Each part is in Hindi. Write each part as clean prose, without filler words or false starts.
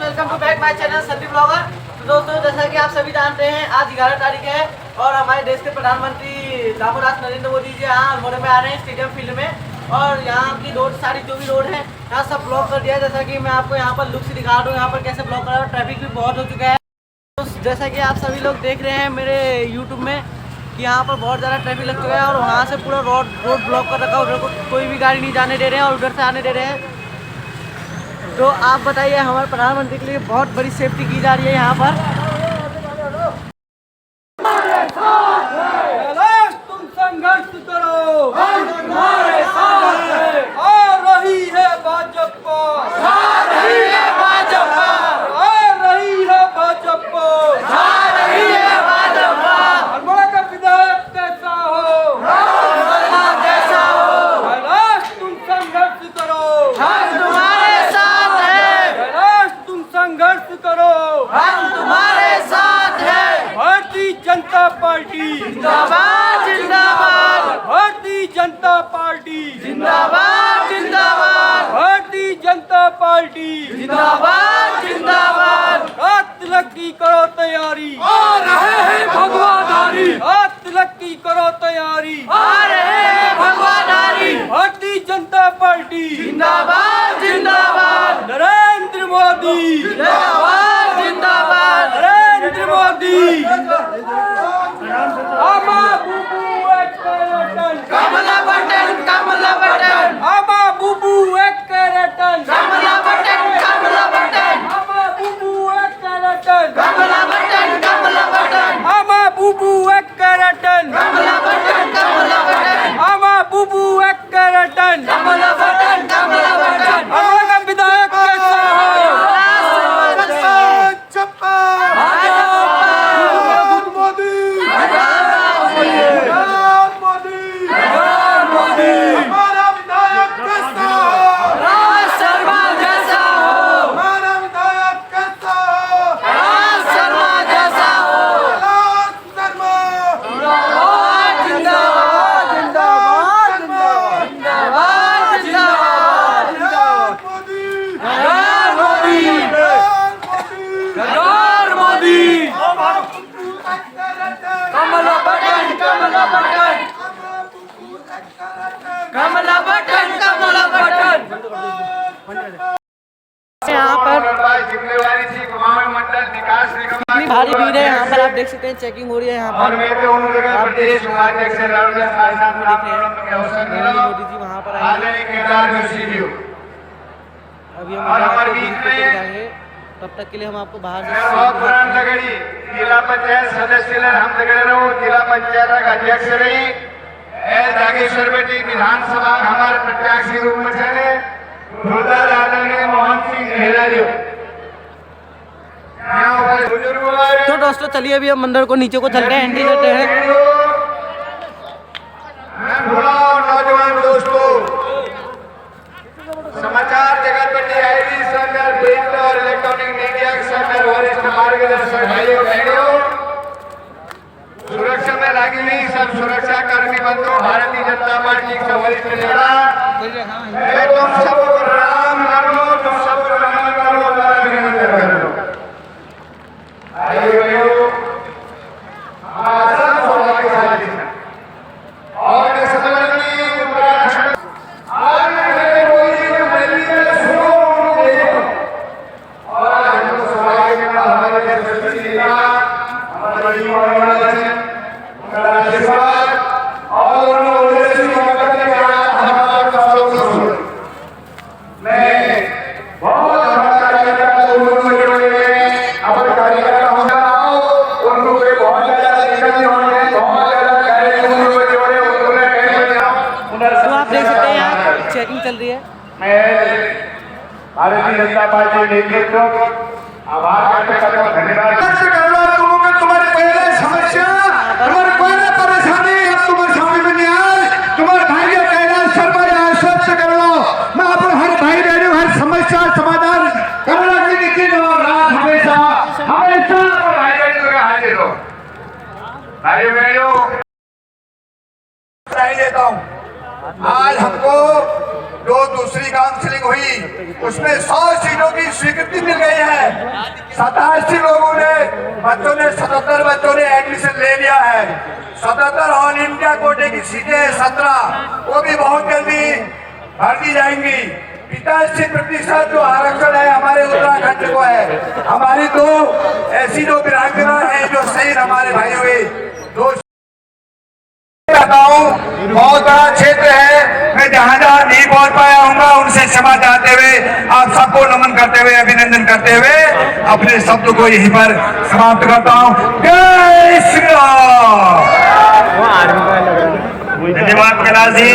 Welcome to back my channel Sandeep blogger. तो दोस्तों, जैसा कि आप सभी जानते हैं, आज 11 तारीख है और हमारे देश के प्रधानमंत्री दामोदर नरेंद्र मोदी जी यहाँ अल्मोड़ा में आ रहे हैं स्टेडियम फील्ड में। और यहाँ की रोड सारी जो भी रोड है यहाँ सब ब्लॉक कर दिया है। जैसा कि मैं आपको यहाँ पर लुक से दिखा दूँ यहाँ पर कैसे ब्लॉक करा है। ट्रैफिक भी बहुत हो चुका है। तो जैसा कि आप सभी लोग देख रहे हैं मेरे यूट्यूब में कि यहाँ पर बहुत ज़्यादा ट्रैफिक लग चुका है और वहाँ से पूरा रोड ब्लॉक कर रखा है। उधर को कोई भी गाड़ी नहीं जाने दे रहे हैं और उधर से आने दे रहे हैं। तो आप बताइए, हमारे प्रधानमंत्री के लिए बहुत बड़ी सेफ्टी की जा रही है यहाँ पर। तुम संघर्ष करो, हम तुम्हारे साथ हैं। आ रही है भाजपा, आ रही है भाजपा, आ रही है भाजपा, आ रही है भाजपा। अल्मोड़ा का विधायक कैसा हो, कैसा हो, कैलाश तुम संघर्ष करो, हम तुम्हारे साथ हैं, कैलाश तुम संघर्ष करो, हम तुम्हारे साथ हैं। भारतीय जनता पार्टी जिंदाबाद जिंदाबाद, भारतीय जनता पार्टी जिंदाबाद जिंदाबाद, भारतीय जनता पार्टी जिंदाबाद जिंदाबाद। हाथ तिलक की करो तैयारी, आ रहे हैं भगवाधारी, हाथ तिलक की करो तैयारी, आ रहे हैं भगवाधारी। भारतीय जनता पार्टी जिंदाबाद जिंदाबाद, नरेंद्र मोदी जिंदाबाद जिंदाबाद, नरेंद्र मोदी। आमा बुबू एक कैरेटन, कमला बटन कमला बटन, आमा बुबू एक कैरेटन, कमला बटन कमला बटन, आमा बुबू एक कैरेटन, कमला बटन कमला बटन, आमा बुबू एक कैरेटन, कमला बटन कमला बटन, आमा बुबू एक कैरेटन। कमला बटन कमला बटन। अल्मोड़ा का विधायक कैसा हो, कमला बटन कमला बटन, कमला बटन कमला बटन। यहाँ पर इतनी भारी भीड़ है, यहाँ पर आप देख सकते हैं चेकिंग हो रही है। यहाँ पर आप देख सकते हैं मोदी जी वहाँ पर आएंगे। अभी हम आपको दिखाएंगे, तब तक के लिए हम आपको बाहर से जिला पंचायत सदस्य जिला पंचायत अध्यक्ष रही जागेश्वर बेटी विधानसभा हमारे प्रत्याशी रूप में चले आदरणीय मोहन सिंह नेहरा जी। तो दोस्तों, चलिए अभी हम मंदिर को नीचे को चलते हैं, एंट्री करते हैं। नौजवान दोस्तों, समाचार जगत पर टीआईबी संघ प्रिंट और इलेक्ट्रॉनिक मीडिया संघ वरिष्ठ मार्गदर्शक भाइयों बहनों, सुरक्षा में लगी हुई सब सुरक्षा कर्मी बंधु, भारतीय जनता पार्टी के वरिष्ठ नेता, मैं तुम सबको प्रणाम करो, तुम सबको नमन करो, अभिनंदन करो। आइए हमारा सौभाग्यशाली है और इस समय में उत्तराखंड चेकिंग चल रही है। भारतीय जनता पार्टी नेतृत्व आभार व्यक्त करता हूं, धन्यवाद। तुम्हारे पहले समस्या, तुम्हारे पहले परेशानी, अब तुम्हारे सामने में न्याय, तुम्हारे भाई का कैलाश शर्मा आश्वस्त कर लो। मैं आप हर भाई बहनों हर समस्या समाधान करने की निश्चित और रात हमेशा हमेशा भाई बहनों का हाजिर हो। भाई बहनों देता हूँ, आज हमको जो दूसरी काउंसिलिंग हुई उसमें 100 सीटों की स्वीकृति मिल गई है। 87 लोगों ने 77 बच्चों ने एडमिशन ले लिया है। 77 ऑल इंडिया कोटे की सीटें 17 वो भी बहुत जल्दी भर दी जाएंगी। 85% जो आरक्षण है हमारे उत्तराखंड को है। हमारी दो ऐसी जो वीरांगना है जो शहीद हमारे भाई हुए दो बहुत बड़ा क्षेत्र है। मैं जहां जहां नहीं पहुंच पाया हूँ उनसे क्षमा चाहते हुए आप सबको नमन करते हुए अभिनंदन करते हुए अपने शब्द को यहीं पर समाप्त करता हूँ। जय श्री राम। धन्यवाद कैलाश जी।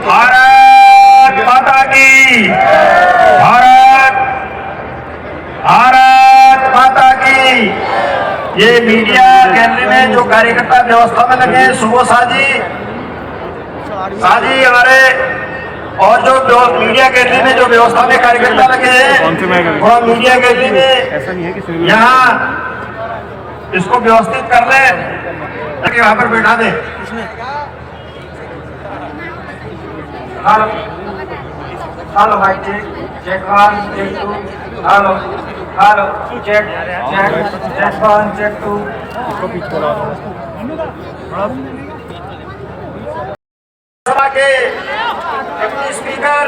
भारत माता की, भारत माता की। ये मीडिया गैलरी में जो कार्यकर्ता व्यवस्था में लगे हैं, सुबह साजी हमारे और जो मीडिया गैलरी में जो व्यवस्था में कार्यकर्ता लगे हैं और मीडिया गैलरी में यहाँ इसको व्यवस्थित कर ले, वहां पर बैठा दे। Hello mic check 1 check 2 hello check 1 check 2। सभा के डिप्टी स्पीकर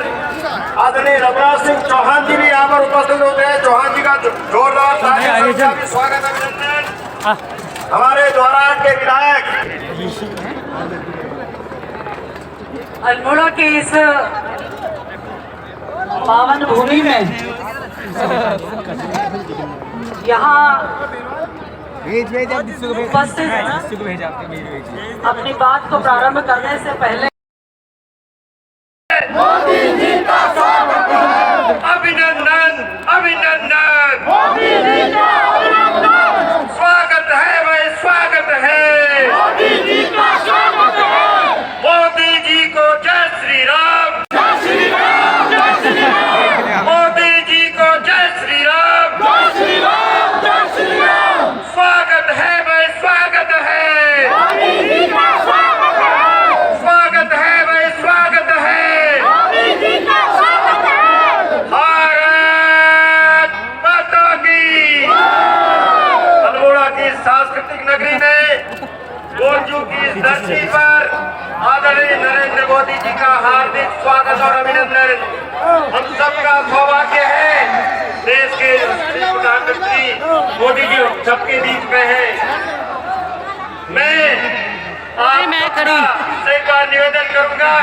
आदरणीय रघुराज सिंह चौहान जी भी यहाँ पर उपस्थित होते हैं। चौहान जी का जोरदार स्वागत अभिनंदन। हमारे द्वारा के विधायक अल्मोड़ा के इस पावन भूमि में यहाँ उपस्थित अपनी बात को प्रारंभ करने से पहले मोदी जी का स्वागत है। अभिनंदन अभिनंदन। मोदी जी का अभिनंदन। स्वागत है भाई स्वागत है। मोदी जी का स्वागत है। मोदी जी को जय श्री राम। जय श्री राम। जय श्री राम। मोदी जी को जय श्री राम। जय श्री राम। जय श्री राम। स्वागत है भाई स्वागत है। मोदी जी का स्वागत है। स्वागत है भाई स्वागत है। मोदी जी का स्वागत है। भारत माता की। अल्मोड़ा की सांस्कृतिक नगरी में गोरजू की इस धरती पर आदरणीय नरेंद्र मोदी जी का हार्दिक स्वागत और अभिनंदन। हम सबका सौभाग्य है देश के प्रधानमंत्री मोदी जी सबके बीच में है। मैं आपसे का निवेदन करूंगा,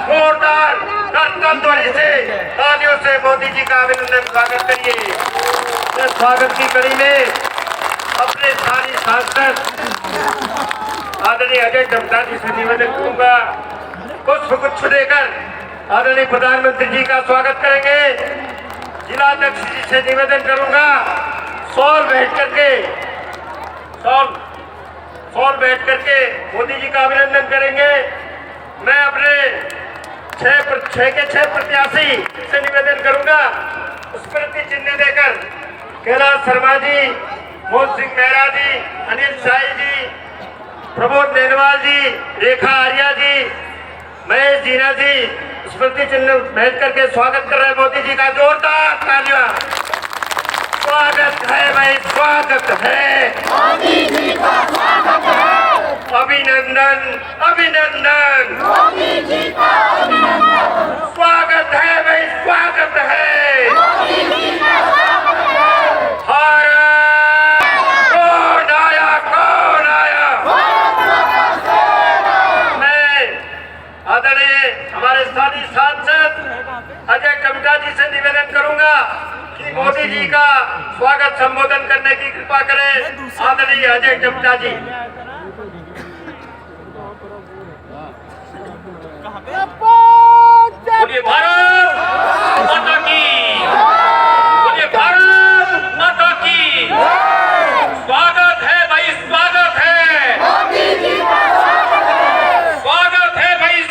जोरदार धड़कन ध्वनि से तालियों से मोदी जी का अभिनंदन स्वागत करिए। इस स्वागत की कड़ी में अपने सारी सांसद आदरणीय अजय टमटा जी से निवेदन करूंगा, पुष्पगुच्छ देकर आदरणीय प्रधानमंत्री जी का स्वागत करेंगे। जिलाध्यक्ष जी से निवेदन करूंगा, सॉल बैठ करके मोदी जी का अभिनंदन करेंगे। मैं अपने 6 प्रत्याशी से निवेदन करूंगा, स्मृति चिन्ह देकर कैलाश शर्मा जी, मोहन सिंह मेहरा जी, अनिल शाही जी, प्रमोद नेनवाल जी, रेखा आर्या जी, महेश जीना जी स्मृति चिन्ह भेज करके स्वागत कर रहे हैं मोदी जी का। जोरदार तालियां। स्वागत है भाई स्वागत है। मोदी जी का स्वागत है। अभिनंदन अभिनंदन। मोदी जी का अभिनंदन। स्वागत है भाई स्वागत है। मोदी जी का स्वागत है। भारत कौन आया कौन आया। मैं आदरणीय हमारे साथी सांसद अजय टमटा जी से निवेदन करूंगा कि मोदी जी का स्वागत संबोधन करने की कृपा करें। आदरणीय अजय टमटा जी। बोलिए भारत माता की। बोलिए भारत माता की। स्वागत है भाई स्वागत है। स्वागत है भाई।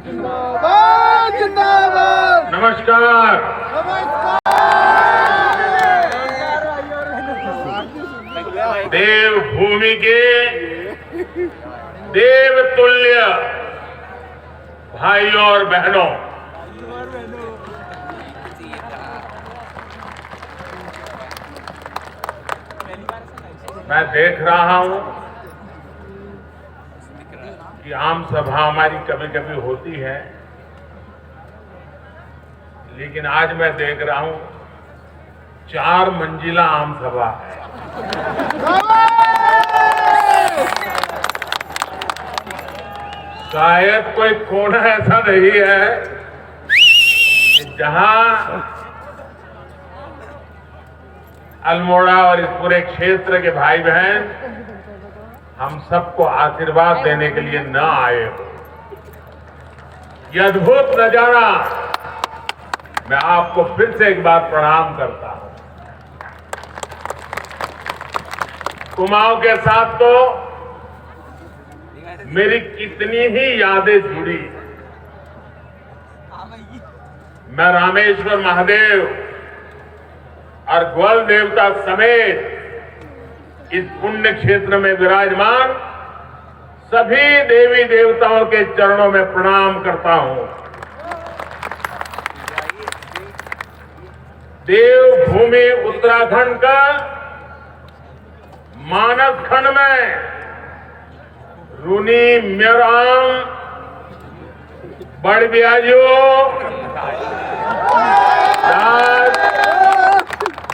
जिंदाबाद। नमस्कार। देवभूमि के देवतुल्य भाइयों और बहनों, मैं देख रहा हूं कि आम सभा हमारी कभी कभी होती है, लेकिन आज मैं देख रहा हूं 4 मंजिला आम सभा है। शायद कोई कोना ऐसा नहीं है कि जहां अल्मोड़ा और इस पूरे क्षेत्र के भाई बहन हम सबको आशीर्वाद देने के लिए न आए हो। यह अद्भुत नजारा, मैं आपको फिर से एक बार प्रणाम करता हूं। कुमाऊं के साथ तो मेरी कितनी ही यादें जुड़ी। मैं रामेश्वर महादेव और ग्वाल देवता समेत इस पुण्य क्षेत्र में विराजमान सभी देवी देवताओं के चरणों में प्रणाम करता हूं। देवभूमि उत्तराखंड का मानस खंड में रूनी म्योराम बड़ ब्याजो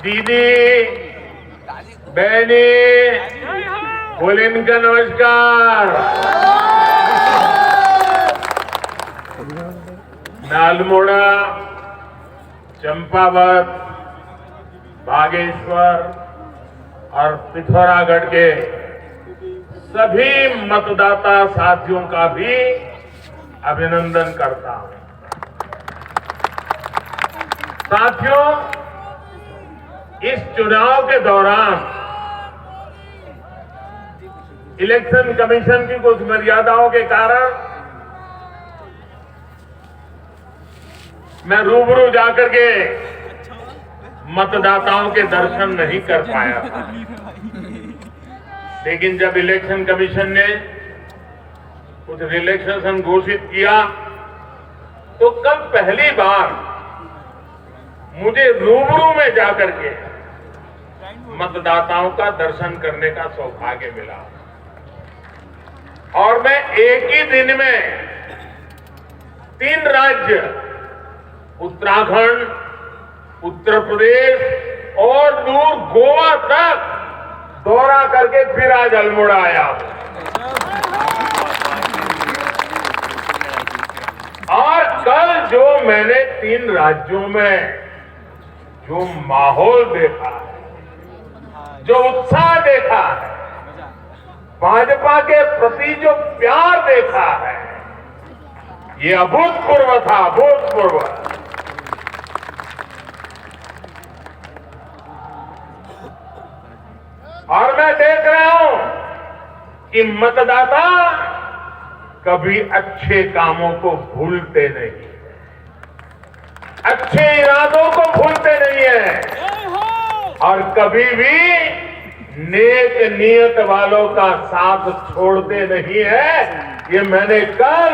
दीदी बहनी बोले इनका नमस्कार। मैं अल्मोड़ा, चंपावत, बागेश्वर और पिथौरागढ़ के सभी मतदाता साथियों का भी अभिनंदन करता हूं। साथियों, इस चुनाव के दौरान इलेक्शन कमीशन की कुछ मर्यादाओं के कारण मैं रूबरू जाकर के मतदाताओं के दर्शन नहीं कर पाया था। लेकिन जब इलेक्शन कमीशन ने कुछ रिलैक्सेशन घोषित किया तो कल पहली बार मुझे रूबरू में जाकर के मतदाताओं का दर्शन करने का सौभाग्य मिला और मैं एक ही दिन में 3 राज्य उत्तराखंड, उत्तर प्रदेश और दूर गोवा तक दौरा करके फिर आज अल्मोड़ा आया। और कल जो मैंने 3 राज्यों में जो माहौल देखा है, जो उत्साह देखा है, भाजपा के प्रति जो प्यार देखा है, ये अभूतपूर्व था, अभूतपूर्व। और मैं देख रहा हूं कि मतदाता कभी अच्छे कामों को भूलते नहीं, अच्छे इरादों को भूलते नहीं है और कभी भी नेक नियत वालों का साथ छोड़ते नहीं है। ये मैंने कल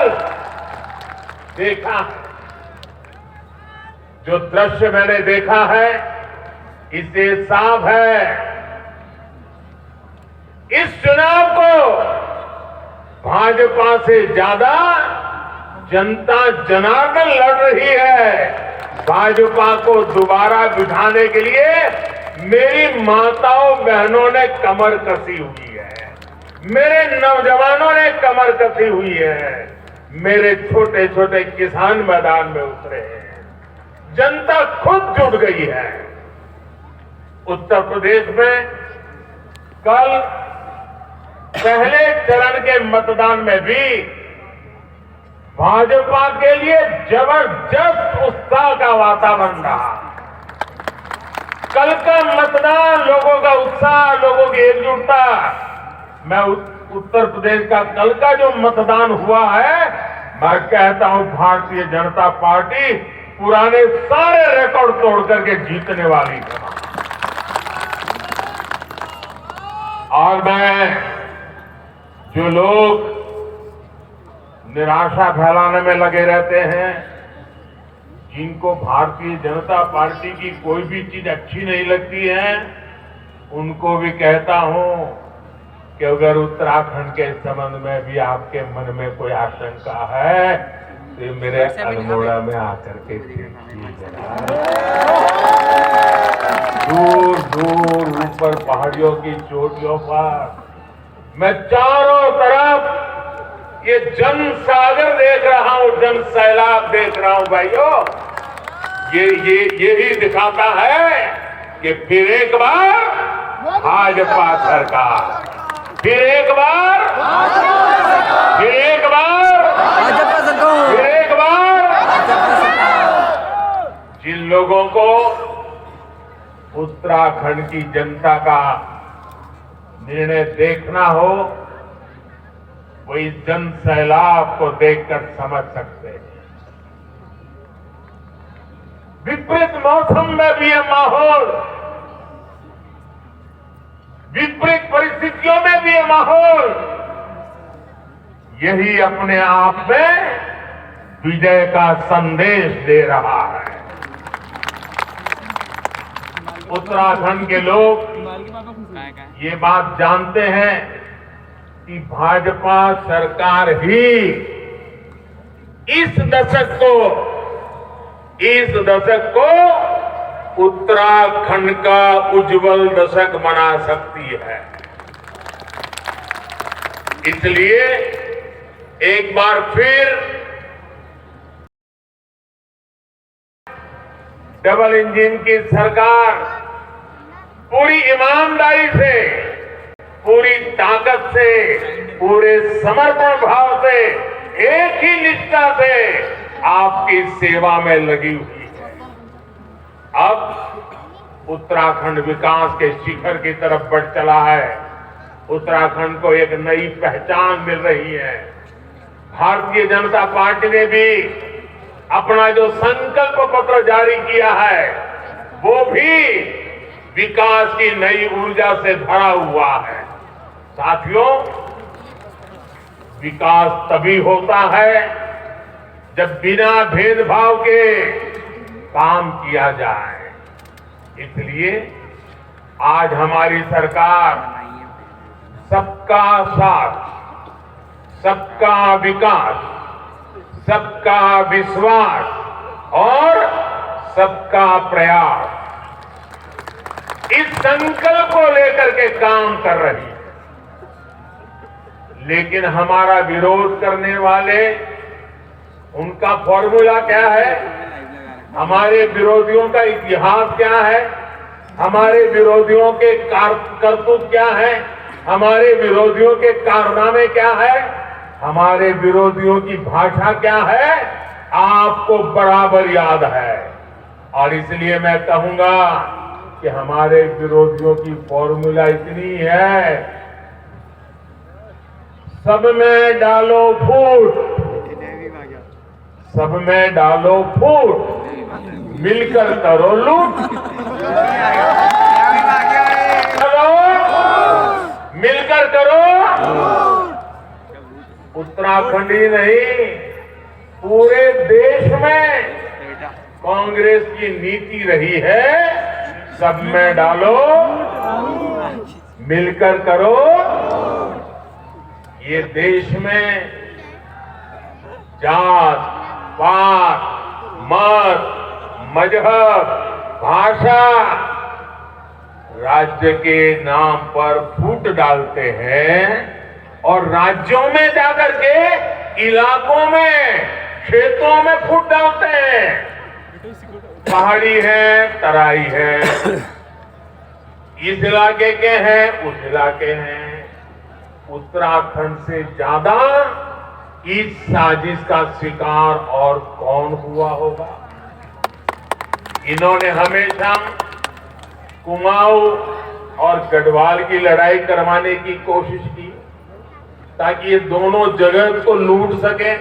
देखा। जो दृश्य मैंने देखा है इससे साफ है इस चुनाव को भाजपा से ज्यादा जनता जनार्दन लड़ रही है। भाजपा को दोबारा बिठाने के लिए मेरी माताओं बहनों ने कमर कसी हुई है, मेरे नौजवानों ने कमर कसी हुई है, मेरे छोटे छोटे किसान मैदान में उतरे हैं, जनता खुद जुट गई है। उत्तर प्रदेश में कल पहले चरण के मतदान में भी भाजपा के लिए जबरदस्त उत्साह का वातावरण रहा। कल का मतदान, लोगों का उत्साह, लोगों की एकजुटता, मैं उत्तर प्रदेश का कल का जो मतदान हुआ है मैं कहता हूं भारतीय जनता पार्टी पुराने सारे रिकॉर्ड तोड़ करके जीतने वाली है। और मैं जो लोग निराशा फैलाने में लगे रहते हैं, जिनको भारतीय जनता पार्टी की कोई भी चीज अच्छी नहीं लगती है, उनको भी कहता हूं कि अगर उत्तराखंड के संबंध में भी आपके मन में कोई आशंका है तो मेरे अल्मोड़ा में आकर के दूर दूर ऊपर पहाड़ियों की चोटियों पर मैं चारों तरफ ये जन सागर देख रहा हूं, जन सैलाब देख रहा हूं भाइयों। यही दिखाता है कि फिर एक बार भाजपा सरकार, फिर एक बार जिन लोगों को उत्तराखंड की जनता का निर्णय देखना हो, वो इस जन सैलाब को देखकर समझ सकते हैं। विपरीत मौसम में भी ये माहौल, विपरीत परिस्थितियों में भी ये माहौल, यही अपने आप में विजय का संदेश दे रहा है। उत्तराखंड के लोग ये बात जानते हैं कि भाजपा सरकार ही इस दशक को उत्तराखंड का उज्जवल दशक बना सकती है। इसलिए एक बार फिर डबल इंजन की सरकार पूरी ईमानदारी से, पूरी ताकत से, पूरे समर्पण भाव से, एक ही निष्ठा से आपकी सेवा में लगी हुई है। अब उत्तराखंड विकास के शिखर की तरफ बढ़ चला है। उत्तराखंड को एक नई पहचान मिल रही है। भारतीय जनता पार्टी ने भी अपना जो संकल्प पत्र जारी किया है, वो भी विकास की नई ऊर्जा से भरा हुआ है। साथियों, विकास तभी होता है जब बिना भेदभाव के काम किया जाए। इसलिए आज हमारी सरकार सबका साथ, सबका विकास, सबका विश्वास और सबका प्रयास, इस संकल्प को लेकर के काम कर रही है। लेकिन हमारा विरोध करने वाले, उनका फॉर्मूला क्या है, हमारे विरोधियों का इतिहास क्या है, हमारे विरोधियों के करतूत क्या है, हमारे विरोधियों के कारनामे क्या है, हमारे विरोधियों की भाषा क्या है, आपको बराबर याद है। और इसलिए मैं कहूंगा कि हमारे विरोधियों की फॉर्मूला इतनी है, सब में डालो फूट, सब में डालो फूट, मिलकर करो लूट, मिलकर करो। उत्तराखंड ही नहीं, पूरे देश में कांग्रेस की नीति रही है, सब में डालो, मिलकर करो। ये देश में जात, पात, मत, मजहब, भाषा, राज्य के नाम पर फूट डालते हैं और राज्यों में जाकर के इलाकों में, क्षेत्रों में फूट डालते हैं। पहाड़ी है, तराई है, इस इलाके के हैं, उस इलाके हैं। उत्तराखंड से ज्यादा इस साजिश का शिकार और कौन हुआ होगा। इन्होंने हमेशा कुमाऊं और गढ़वाल की लड़ाई करवाने की कोशिश की ताकि ये दोनों जगह को लूट सके।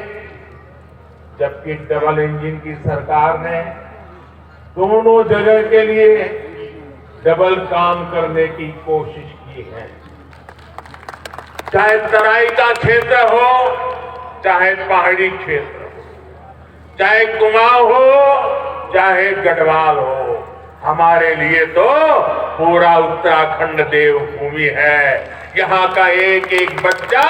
जबकि डबल इंजन की सरकार ने दोनों जगह के लिए डबल काम करने की कोशिश की है। चाहे तराई का क्षेत्र हो, चाहे पहाड़ी क्षेत्र हो, चाहे कुमाऊं हो, चाहे गढ़वाल हो, हमारे लिए तो पूरा उत्तराखंड देवभूमि है। यहाँ का एक एक बच्चा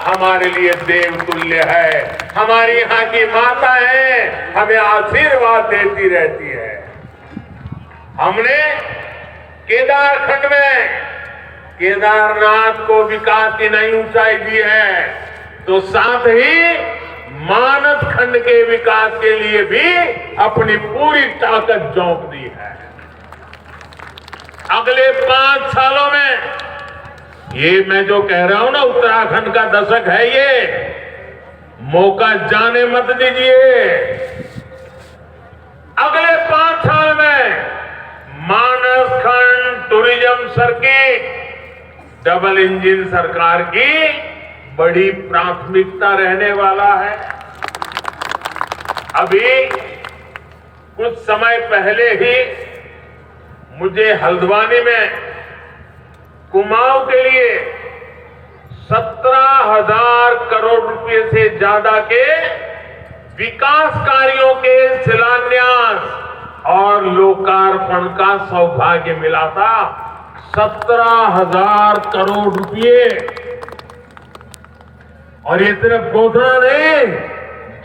हमारे लिए देवतुल्य है। हमारी यहाँ की माता है, हमें आशीर्वाद देती रहती है। हमने केदारखंड में केदारनाथ को विकास की नई ऊंचाई दी है, तो साथ ही मानस खंड के विकास के लिए भी अपनी पूरी ताकत झोंक दी है। अगले 5 सालों में, ये मैं जो कह रहा हूं ना, उत्तराखंड का दशक है ये, मौका जाने मत दीजिए। अगले 5 साल में मानस खंड टूरिज्म सर्किट डबल इंजन सरकार की बड़ी प्राथमिकता रहने वाला है। अभी कुछ समय पहले ही मुझे हल्द्वानी में कुमाऊं के लिए 17,000 करोड़ रुपए से ज्यादा के विकास कार्यों के शिलान्यास और लोकार्पण का सौभाग्य मिला था। 17,000 करोड़ रुपए। और ये सिर्फ घोषणा नहीं,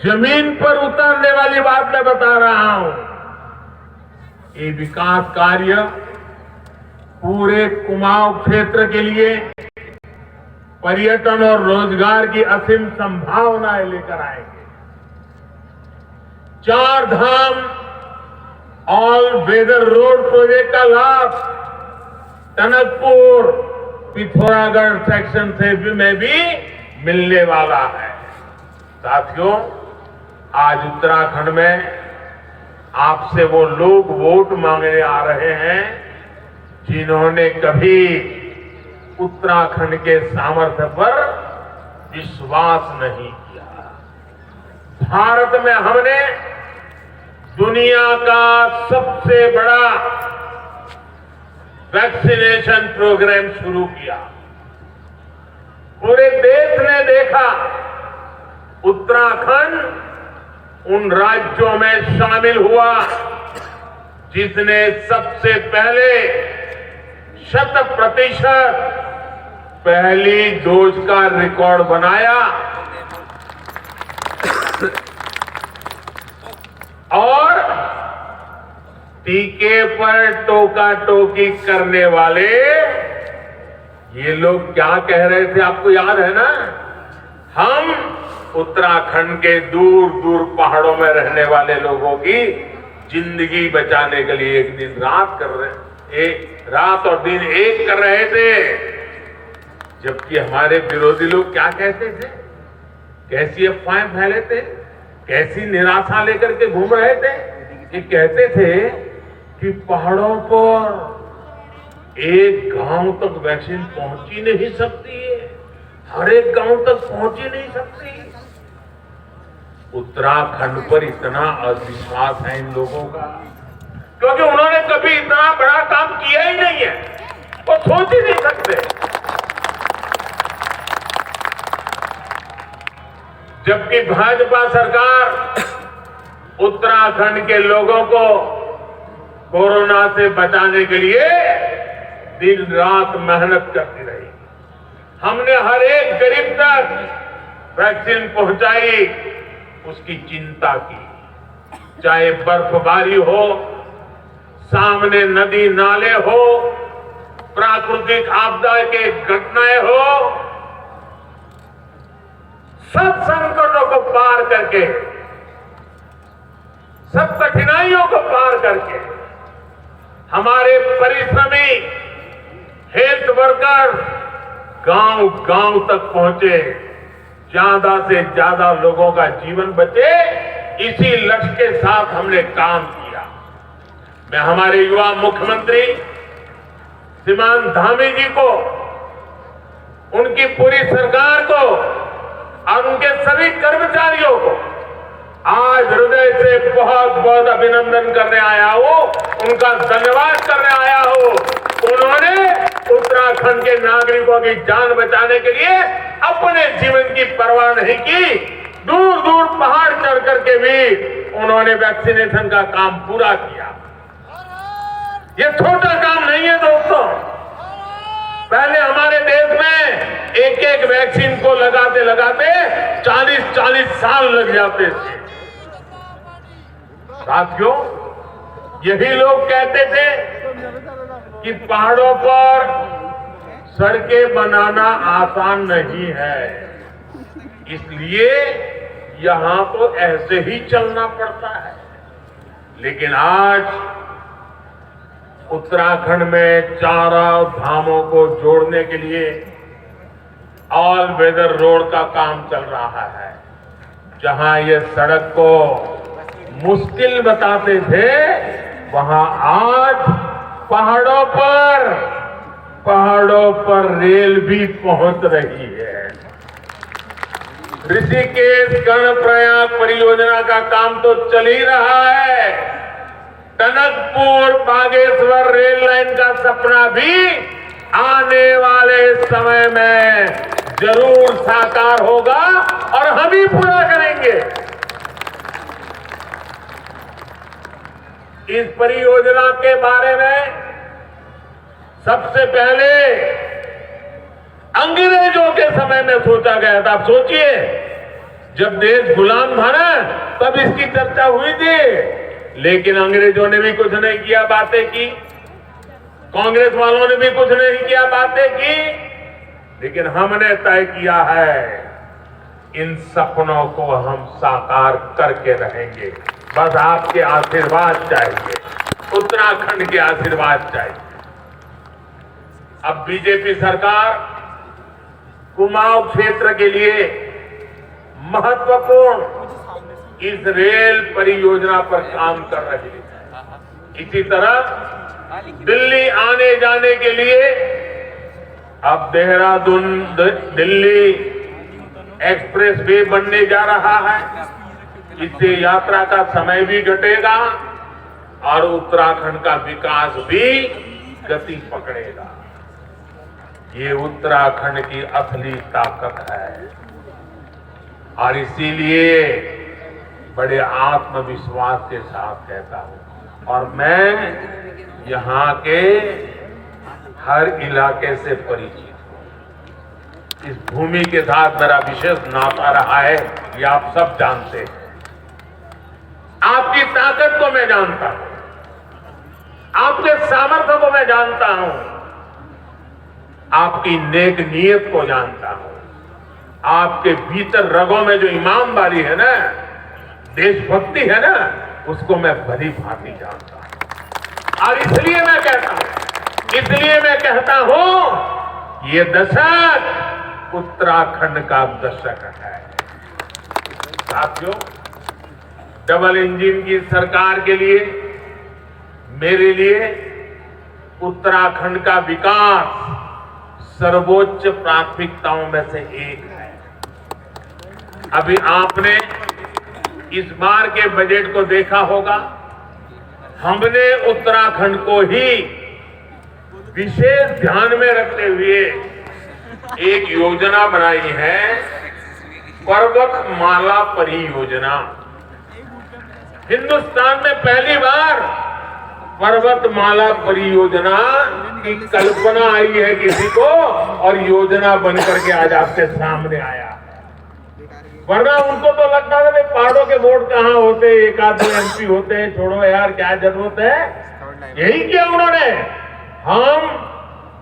जमीन पर उतारने वाली बात मैं बता रहा हूं। ये विकास कार्य पूरे कुमाऊं क्षेत्र के लिए पर्यटन और रोजगार की असीम संभावनाएं लेकर आएंगे। 4 धाम ऑल वेदर रोड प्रोजेक्ट का लाभ टनकपुर पिथौरागढ़ सेक्शन से भी मिलने वाला है। साथियों, आज उत्तराखंड में आपसे वो लोग वोट मांगने आ रहे हैं जिन्होंने कभी उत्तराखंड के सामर्थ्य पर विश्वास नहीं किया। भारत में हमने दुनिया का सबसे बड़ा वैक्सीनेशन प्रोग्राम शुरू किया। पूरे देश ने देखा उत्तराखंड उन राज्यों में शामिल हुआ जिसने सबसे पहले 100% पहली डोज का रिकॉर्ड बनाया और टीके पर टोका टोकी करने वाले ये लोग क्या कह रहे थे, आपको याद है ना? हम उत्तराखंड के दूर दूर पहाड़ों में रहने वाले लोगों की जिंदगी बचाने के लिए एक दिन रात कर रहे, एक रात और दिन एक कर रहे थे। जबकि हमारे विरोधी लोग क्या कहते थे, कैसी अफवाहें फैले थे, कैसी निराशा लेकर के घूम रहे थे। कि कहते थे कि पहाड़ों पर एक गांव तक वैक्सीन पहुंच ही नहीं सकती है, हर एक गांव तक पहुंच ही नहीं सकती। उत्तराखंड पर इतना अविश्वास है इन लोगों का, क्योंकि उन्होंने कभी इतना बड़ा काम किया ही नहीं है, वो सोच ही नहीं सकते। जबकि भाजपा सरकार उत्तराखंड के लोगों को कोरोना से बचाने के लिए दिन रात मेहनत करती रही। हमने हर एक गरीब तक वैक्सीन पहुंचाई, उसकी चिंता की। चाहे बर्फबारी हो, सामने नदी नाले हो, प्राकृतिक आपदा के घटनाएं हो, सब संकटों को पार करके, सब कठिनाइयों को पार करके हमारे परिश्रमी हेल्थ वर्कर गांव गांव तक पहुंचे, ज्यादा से ज्यादा लोगों का जीवन बचे, इसी लक्ष्य के साथ हमने काम किया। मैं हमारे युवा मुख्यमंत्री श्रीमान धामी जी को, उनकी पूरी सरकार को और उनके सभी कर्मचारियों को आज आज हृदय से बहुत बहुत अभिनंदन करने आया हूँ, उनका धन्यवाद करने आया हूँ। उन्होंने उत्तराखंड के नागरिकों की जान बचाने के लिए अपने जीवन की परवाह नहीं की। दूर दूर पहाड़ चढ़ करके भी उन्होंने वैक्सीनेशन का काम पूरा किया। ये छोटा काम नहीं है दोस्तों। पहले हमारे देश में एक एक वैक्सीन को लगाते लगाते 40-40 साल लग जाते थे। साथियों, यही लोग कहते थे कि पहाड़ों पर सड़कें बनाना आसान नहीं है, इसलिए यहां तो ऐसे ही चलना पड़ता है। लेकिन आज उत्तराखंड में चारों धामों को जोड़ने के लिए ऑल वेदर रोड का काम चल रहा है। जहां ये सड़क को मुश्किल बताते थे, वहां आज पहाड़ों पर रेल भी पहुंच रही है। ऋषिकेश कर्णप्रयाग परियोजना का काम तो चल ही रहा है। टनकपुर बागेश्वर रेल लाइन का सपना भी आने वाले समय में जरूर साकार होगा और हम ही पूरा करेंगे। इस परियोजना के बारे में सबसे पहले अंग्रेजों के समय में सोचा गया था। आप सोचिए, जब देश गुलाम था ना, तब इसकी चर्चा हुई थी, लेकिन अंग्रेजों ने भी कुछ नहीं किया, बातें की। कांग्रेस वालों ने भी कुछ नहीं किया, बातें की। लेकिन हमने तय किया है, इन सपनों को हम साकार करके रहेंगे। बस आपके आशीर्वाद चाहिए, उत्तराखंड के आशीर्वाद चाहिए। अब बीजेपी सरकार कुमाऊं क्षेत्र के लिए महत्वपूर्ण इस रेल परियोजना पर काम कर रही है। इसी तरह दिल्ली आने जाने के लिए अब देहरादून दिल्ली एक्सप्रेस वे बनने जा रहा है। इससे यात्रा का समय भी घटेगा और उत्तराखंड का विकास भी गति पकड़ेगा। ये उत्तराखंड की असली ताकत है और इसीलिए बड़े आत्मविश्वास के साथ कहता हूं। और मैं यहाँ के हर इलाके से परिचित हूं। इस भूमि के साथ मेरा विशेष नाता रहा है, ये आप सब जानते हैं। आपकी ताकत को मैं जानता हूं, आपके सामर्थ्य को मैं जानता हूं, आपकी नेक नीयत को जानता हूं, आपके भीतर रगों में जो ईमानदारी है ना, देशभक्ति है ना, उसको मैं भली भांति जानता हूं। और इसलिए मैं कहता हूं, ये दशक उत्तराखंड का दशक है। साथियों, डबल इंजन की सरकार के लिए, मेरे लिए उत्तराखंड का विकास सर्वोच्च प्राथमिकताओं में से एक है। अभी आपने इस बार के बजट को देखा होगा, हमने उत्तराखंड को ही विशेष ध्यान में रखते हुए एक योजना बनाई है, पर्वतमाला परियोजना। हिंदुस्तान में पहली बार पर्वतमाला परियोजना की कल्पना आई है किसी को, और योजना बनकर के आज आपके सामने आया। वरना उनको तो लगता था पहाड़ों के बोर्ड कहाँ होते, एक आध दो एमपी होते हैं, छोड़ो यार क्या जरूरत है। यही किया उन्होंने।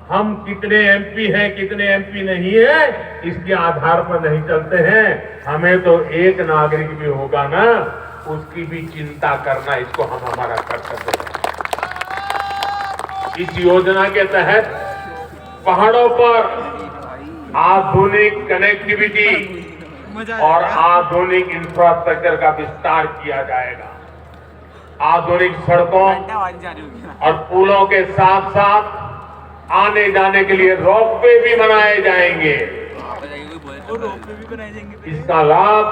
हम कितने एमपी हैं, कितने एमपी नहीं है, इसके आधार पर नहीं चलते हैं। हमें तो एक नागरिक भी होगा ना, उसकी भी चिंता करना, इसको हम हमारा कर्तव्य है। इस योजना के तहत पहाड़ों पर आधुनिक कनेक्टिविटी और आधुनिक इंफ्रास्ट्रक्चर का विस्तार किया जाएगा। आधुनिक सड़कों और पुलों के साथ साथ आने जाने के लिए रोपवे भी बनाए जाएंगे। इसका लाभ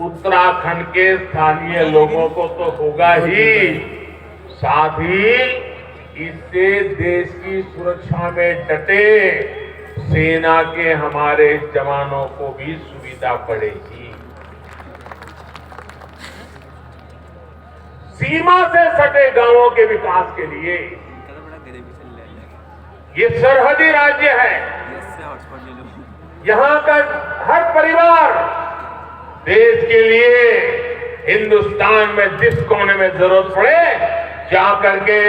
उत्तराखंड के स्थानीय लोगों को तो होगा ही, साथ ही इससे देश की सुरक्षा में डटे सेना के हमारे जवानों को भी सुविधा पड़ेगी। सीमा से सटे गांवों के विकास के लिए, ये सरहदी राज्य है, यहां का हर परिवार देश के लिए हिंदुस्तान में जिस कोने में जरूरत पड़े जा करके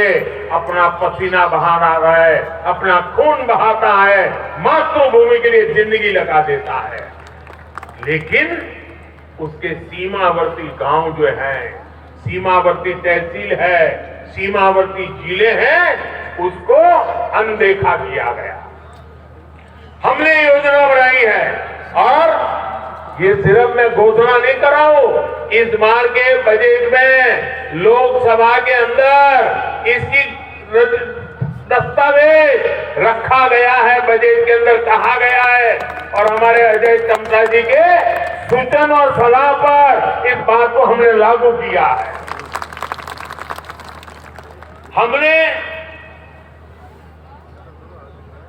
अपना पसीना बहाना है, अपना खून बहाता है, मातृभूमि के लिए जिंदगी लगा देता है। लेकिन उसके सीमावर्ती गांव जो है, सीमावर्ती तहसील है, सीमावर्ती जिले हैं, उसको अनदेखा किया गया। हमने योजना बनाई है और ये सिर्फ मैं घोषणा नहीं कर रहा हूं, इस बार के बजट में लोकसभा के अंदर इसकी दस्तावेज रखा गया है, बजट के अंदर कहा गया है और हमारे अजय टम्टा जी के सूचन और सलाह पर इस बात को हमने लागू किया है। हमने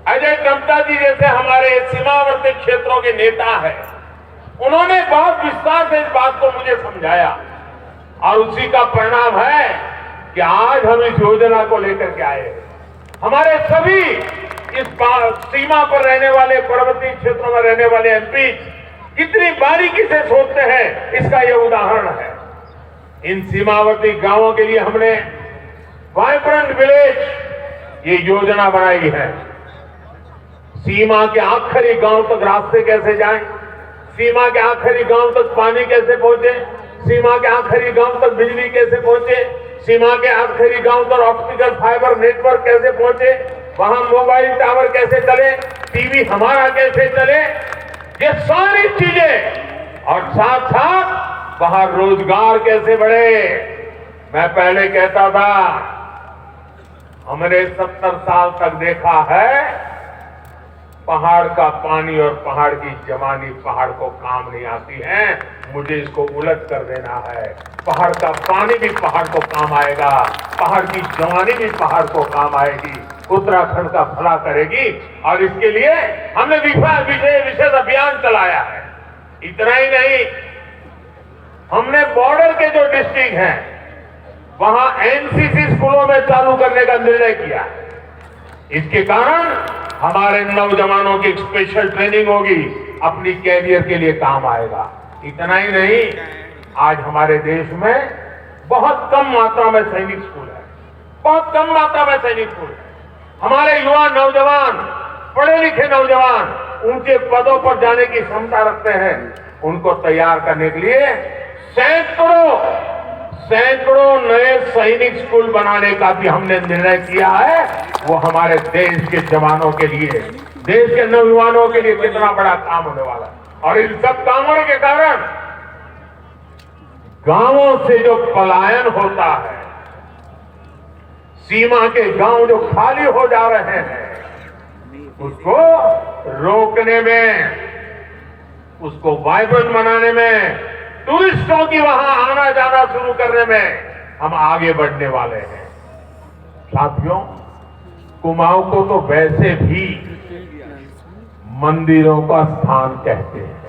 अजय टम्टा जी जैसे हमारे सीमावर्ती क्षेत्रों के नेता हैं, उन्होंने बहुत विस्तार से इस बात को मुझे समझाया और उसी का परिणाम है कि आज हम इस योजना को लेकर के आए। हमारे सभी इस सीमा पर रहने वाले, पर्वतीय क्षेत्रों में रहने वाले एमपी कितनी बारीकी से सोचते हैं, इसका यह उदाहरण है। इन सीमावर्ती गांवों के लिए हमने वाइब्रेंट विलेज ये योजना बनाई है। सीमा के आखिरी गांव तक रास्ते कैसे जाएं, सीमा के आखिरी गांव तक पानी कैसे पहुंचे, सीमा के आखिरी गांव तक बिजली कैसे पहुंचे, सीमा के आखिरी गांव तक ऑप्टिकल फाइबर नेटवर्क कैसे पहुंचे, वहां मोबाइल टावर कैसे चले, टीवी हमारा कैसे चले, ये सारी चीजें और साथ साथ वहां रोजगार कैसे बढ़े। मैं पहले कहता था, हमने 70 साल तक देखा है पहाड़ का पानी और पहाड़ की जवानी पहाड़ को काम नहीं आती है, मुझे इसको उलट कर देना है। पहाड़ का पानी भी पहाड़ को काम आएगा, पहाड़ की जवानी भी पहाड़ को काम आएगी, उत्तराखंड का भला करेगी। और इसके लिए हमने विशेष अभियान चलाया है। इतना ही नहीं, हमने बॉर्डर के जो डिस्ट्रिक्ट हैं वहां एनसीसी स्कूलों में चालू करने का निर्णय किया। इसके कारण हमारे नौजवानों की स्पेशल ट्रेनिंग होगी, अपनी कैरियर के लिए काम आएगा। इतना ही नहीं, आज हमारे देश में बहुत कम मात्रा में सैनिक स्कूल है, बहुत कम मात्रा में सैनिक स्कूल है। हमारे युवा नौजवान, पढ़े लिखे नौजवान ऊंचे पदों पर जाने की क्षमता रखते हैं, उनको तैयार करने के लिए सैकड़ों नए सैनिक स्कूल बनाने का भी हमने निर्णय किया है। वो हमारे देश के जवानों के लिए, देश के नौजवानों के लिए कितना बड़ा काम होने वाला है। और इन सब कामों के कारण गांवों से जो पलायन होता है, सीमा के गांव जो खाली हो जा रहे हैं, उसको रोकने में, उसको वाइब्रेंट बनाने में, टूरिस्टों की वहां आना जाना शुरू करने में हम आगे बढ़ने वाले हैं। साथियों, कुमाऊं को तो वैसे भी मंदिरों का स्थान कहते हैं।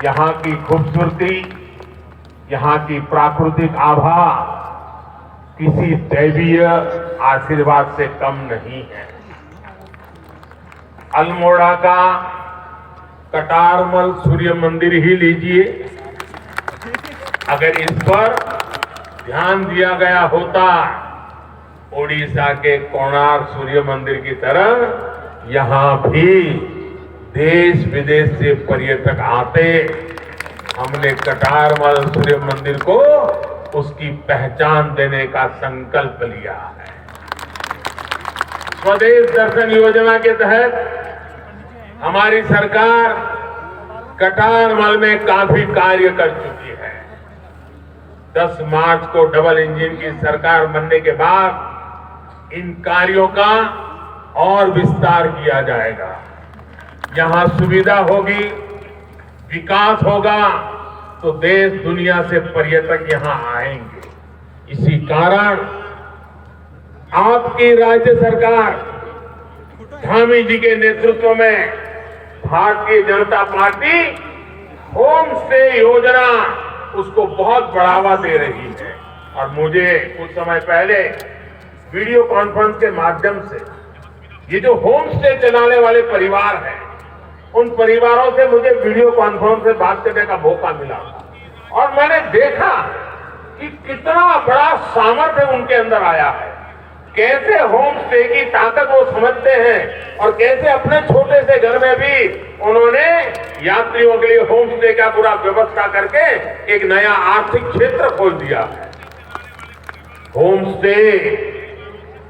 यहाँ की खूबसूरती, यहाँ की प्राकृतिक आभा किसी दैवीय आशीर्वाद से कम नहीं है। अल्मोड़ा का कटारमल सूर्य मंदिर ही लीजिए, अगर इस पर ध्यान दिया गया होता, ओडिशा के कोणार्क सूर्य मंदिर की तरह यहां भी देश विदेश से पर्यटक आते। हमने कटारमल सूर्य मंदिर को उसकी पहचान देने का संकल्प लिया है। स्वदेश दर्शन योजना के तहत हमारी सरकार कटारमल में काफी कार्य कर चुकी है। 10 मार्च को डबल इंजन की सरकार बनने के बाद इन कार्यों का और विस्तार किया जाएगा। यहां सुविधा होगी, विकास होगा तो देश दुनिया से पर्यटक यहाँ आएंगे। इसी कारण आपकी राज्य सरकार धामी जी के नेतृत्व में Bharatiya Janata party home stay योजना उसको बहुत बढ़ावा दे रही है। और मुझे कुछ समय पहले वीडियो कॉन्फ्रेंस के माध्यम से ये जो होम स्टे चलाने वाले परिवार हैं, उन परिवारों से मुझे वीडियो कॉन्फ्रेंस से बात करने का मौका मिला और मैंने देखा कि कितना बड़ा सामर्थ्य उनके अंदर आया है, कैसे होम स्टे की ताकत वो समझते हैं और कैसे अपने छोटे से घर में भी उन्होंने यात्रियों के लिए होम स्टे का पूरा व्यवस्था करके एक नया आर्थिक क्षेत्र खोल दिया है। होम स्टे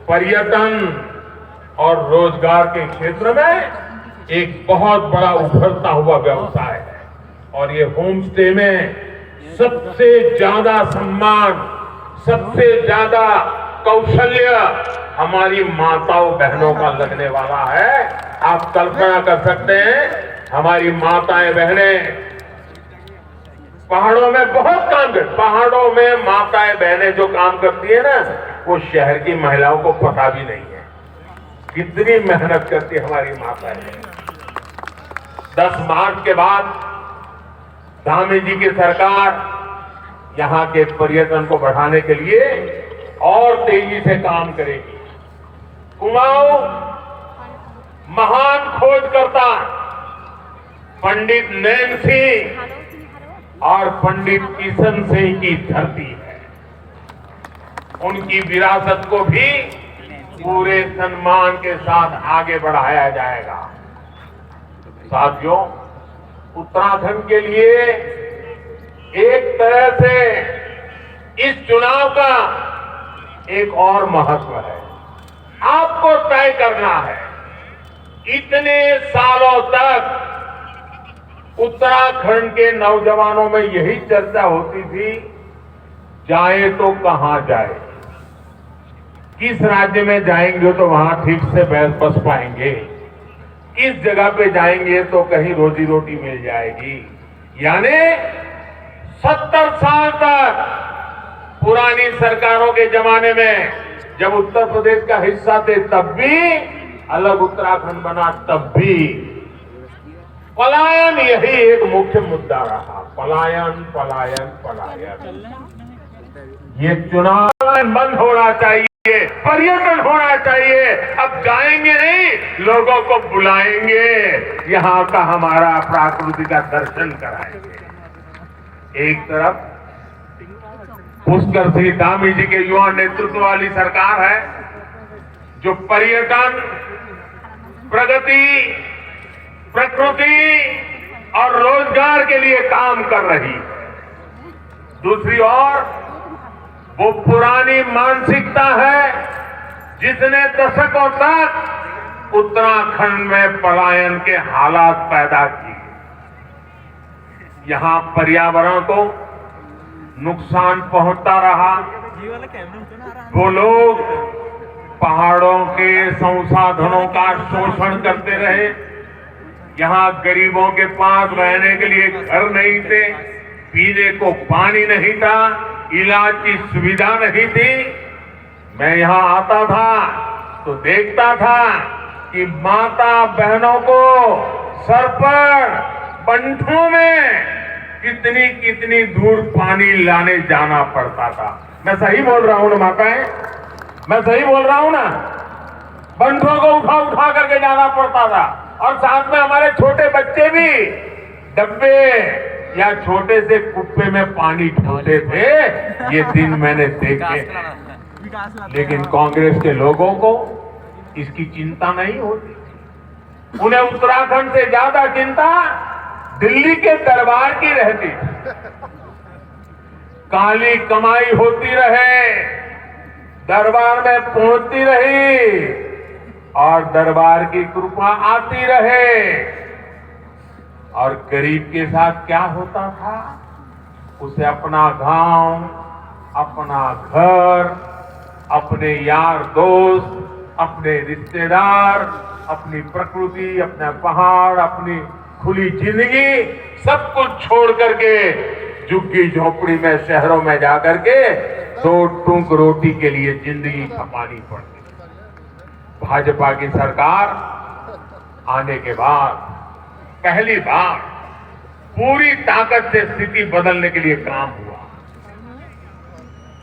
पर्यटन और रोजगार के क्षेत्र में एक बहुत बड़ा उभरता हुआ व्यवसाय है और ये होम स्टे में सबसे ज्यादा सम्मान, सबसे ज्यादा कौशल्य हमारी माताओं बहनों का लगने वाला है। आप कल्पना कर सकते हैं, हमारी माताएं बहनें पहाड़ों में बहुत काम करती, पहाड़ों में माताएं बहनें जो काम करती है ना, वो शहर की महिलाओं को पता भी नहीं है कितनी मेहनत करती है हमारी माताएं। 10 मार्च के बाद धामी जी की सरकार यहाँ के पर्यटन को बढ़ाने के लिए और तेजी से काम करेगी। कुमाऊं महान खोजकर्ता पंडित नैन सिंह और पंडित किशन सिंह की धरती है। उनकी विरासत को भी पूरे सम्मान के साथ आगे बढ़ाया जाएगा। साथियों, उत्तराखंड के लिए एक तरह से इस चुनाव का एक और महत्व है। आपको तय करना है, इतने सालों तक उत्तराखंड के नौजवानों में यही चर्चा होती थी, जाए तो कहां जाए, किस राज्य में जाएंगे तो वहां ठीक से बस पाएंगे, किस जगह पे जाएंगे तो कहीं रोजी रोटी मिल जाएगी। यानी 70 साल तक पुरानी सरकारों के जमाने में जब उत्तर प्रदेश का हिस्सा थे तब भी, अलग उत्तराखंड बना तब भी पलायन यही एक मुख्य मुद्दा रहा। पलायन पलायन पलायन। ये चुनाव बंद होना चाहिए, पर्यटन होना चाहिए। अब जाएंगे नहीं, लोगों को बुलाएंगे, यहाँ का हमारा प्रकृति का दर्शन कराएंगे। एक तरफ पुष्कर सिंह धामी जी के युवा नेतृत्व वाली सरकार है जो पर्यटन, प्रगति, प्रकृति और रोजगार के लिए काम कर रही है। दूसरी ओर वो पुरानी मानसिकता है जिसने दशकों तक उत्तराखंड में पलायन के हालात पैदा किए। यहां पर्यावरण को नुकसान पहुंचता रहा। वो लोग पहाड़ों के संसाधनों का शोषण करते रहे। यहां गरीबों के पास रहने के लिए घर नहीं थे, पीने को पानी नहीं था, इलाज की सुविधा नहीं थी। मैं यहां आता था तो देखता था कि माता बहनों को सर पर बंठों में कितनी कितनी दूर पानी लाने जाना पड़ता था। मैं सही बोल रहा हूं ना माताएं? मैं सही बोल रहा हूं ना? बंठों को उठा उठा करके जाना पड़ता था और साथ में हमारे छोटे बच्चे भी डब्बे या छोटे से कुप्पे में पानी ढोते थे। ये दिन मैंने देखे। लेकिन कांग्रेस के लोगों को इसकी चिंता नहीं होती। उन्हें उत्तराखंड से ज्यादा चिंता दिल्ली के दरबार की रहती। काली कमाई होती रहे, दरबार में पहुंचती रही और दरबार की कृपा आती रहे। और गरीब के साथ क्या होता था? उसे अपना गांव, अपना घर, अपने यार दोस्त, अपने रिश्तेदार, अपनी प्रकृति, अपना पहाड़, अपनी खुली जिंदगी सब कुछ छोड़ करके झुग्गी झोपड़ी में शहरों में जाकर के 2 टूक रोटी के लिए जिंदगी खपानी पड़ती। भाजपा की सरकार आने के बाद पहली बार पूरी ताकत से स्थिति बदलने के लिए काम हुआ।